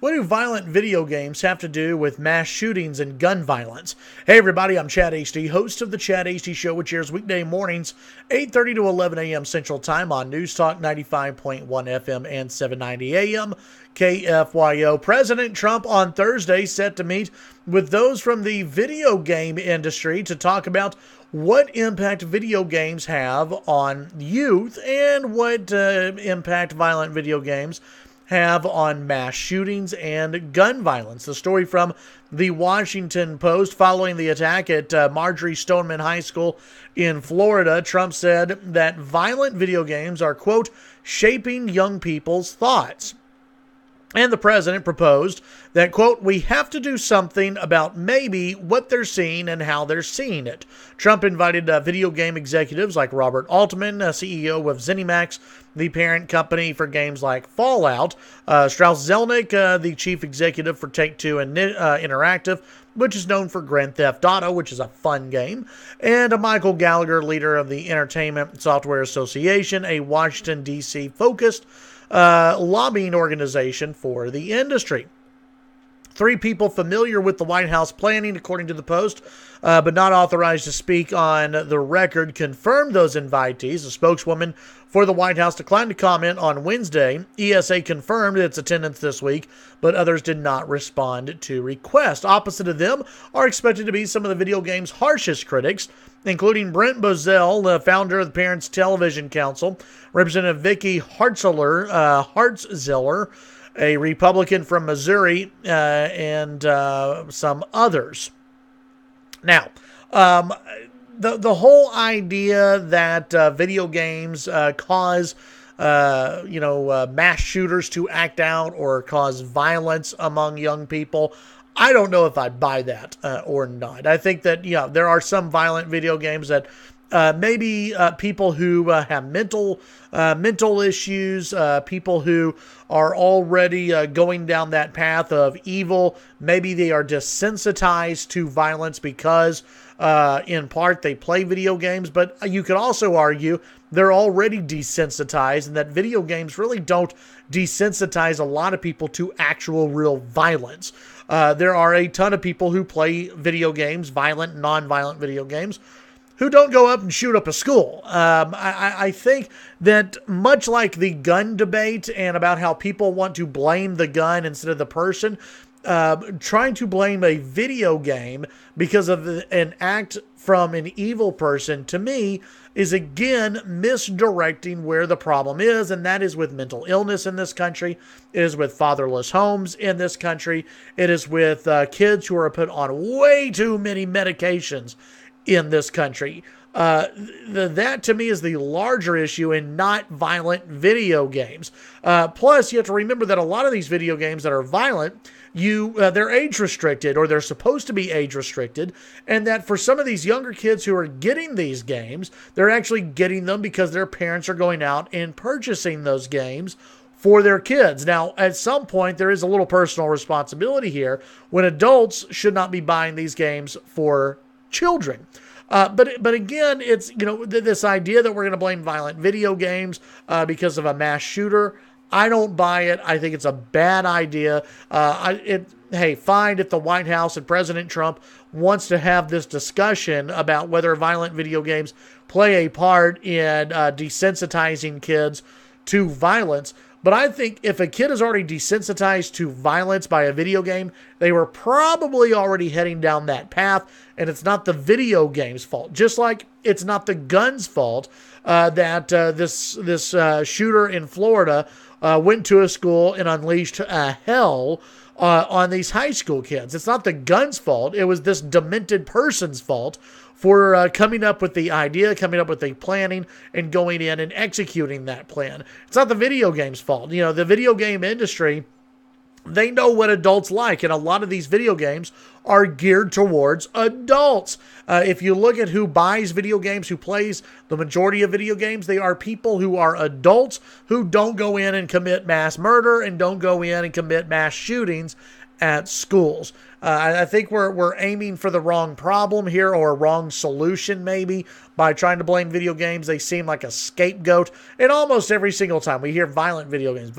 What do violent video games have to do with mass shootings and gun violence? Hey everybody, I'm Chad Hasty, host of the Chad Hasty Show, which airs weekday mornings, 8:30 to 11 a.m. Central Time on News Talk 95.1 FM and 790 a.m. KFYO. President Trump on Thursday set to meet with those from the video game industry to talk about what impact video games have on youth and what impact violent video games have on mass shootings and gun violence. The story from the Washington Post: following the attack at Marjorie Stoneman High School in Florida, Trump said that violent video games are, quote, shaping young people's thoughts. And the president proposed that, quote, we have to do something about maybe what they're seeing and how they're seeing it. Trump invited video game executives like Robert Altman, CEO of ZeniMax, the parent company for games like Fallout, Strauss Zelnick, the chief executive for Take-Two Interactive, which is known for Grand Theft Auto, which is a fun game, and Michael Gallagher, leader of the Entertainment Software Association, a Washington, D.C. focused lobbying organization for the industry. 3 people familiar with the White House planning, according to the Post, but not authorized to speak on the record, confirmed those invitees. A spokeswoman for the White House declined to comment on Wednesday. ESA confirmed its attendance this week, but others did not respond to requests. Opposite of them are expected to be some of the video game's harshest critics, including Brent Bozell, the founder of the Parents Television Council, Representative Vicky Hartzler, a Republican from Missouri, and some others. Now, the whole idea that video games cause mass shooters to act out or cause violence among young people, I don't know if I buy that or not. I think that, there are some violent video games that maybe people who have mental issues, people who are already going down that path of evil, maybe they are desensitized to violence because in part they play video games, but you could also argue they're already desensitized and that video games really don't desensitize a lot of people to actual real violence. There are a ton of people who play video games, violent, non-violent video games, who don't go up and shoot up a school. I think that much like the gun debate and about how people want to blame the gun instead of the person, trying to blame a video game because of an act from an evil person, to me, is again misdirecting where the problem is, and that is with mental illness in this country. It is with fatherless homes in this country. It is with kids who are put on way too many medications in this country. That to me is the larger issue and not violent video games. Plus, you have to remember that a lot of these video games that are violent, they're age restricted, or they're supposed to be age restricted, and that for some of these younger kids who are getting these games, they're actually getting them because their parents are going out and purchasing those games for their kids. Now, at some point, there is a little personal responsibility here when adults should not be buying these games for children. But again, it's, this idea that we're going to blame violent video games because of a mass shooter, I don't buy it. I think it's a bad idea. Hey, fine if the White House and President Trump wants to have this discussion about whether violent video games play a part in desensitizing kids to violence. But I think if a kid is already desensitized to violence by a video game, they were probably already heading down that path, and it's not the video game's fault. Just like it's not the gun's fault that this shooter in Florida went to a school and unleashed hell on these high school kids. It's not the gun's fault. It was this demented person's fault for coming up with the idea, coming up with the planning, and going in and executing that plan. It's not the video game's fault. The video game industry, they know what adults like, and a lot of these video games are geared towards adults. If you look at who buys video games, who plays the majority of video games, they are people who are adults who don't go in and commit mass murder and don't go in and commit mass shootings at schools. I think we're aiming for the wrong problem here, or a wrong solution maybe, by trying to blame video games. They seem like a scapegoat. And almost every single time we hear violent video games,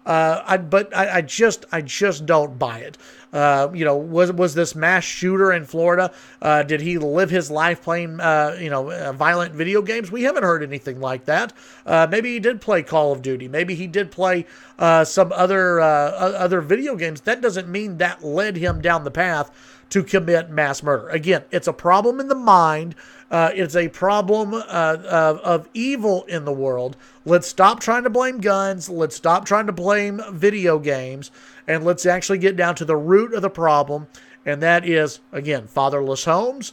I just don't buy it. Was this mass shooter in Florida? Did he live his life playing, violent video games? We haven't heard anything like that. Maybe he did play Call of Duty. Maybe he did play some other video games. That doesn't mean that led him down the path to commit mass murder. Again, it's a problem in the mind. It's a problem of evil in the world. Let's stop trying to blame guns. Let's stop trying to blame video games. And let's actually get down to the root of the problem. And that is, again, fatherless homes,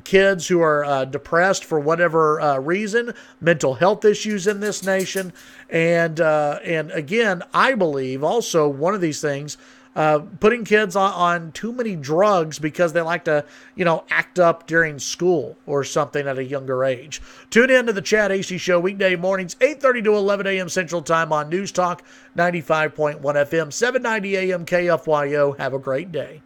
kids who are depressed for whatever reason, mental health issues in this nation. And again, I believe also one of these things, putting kids on too many drugs because they like to, act up during school or something at a younger age. Tune in to the Chad Hasty Show weekday mornings, 8:30 to 11 a.m. Central Time on News Talk 95.1 FM, 790 a.m. KFYO. Have a great day.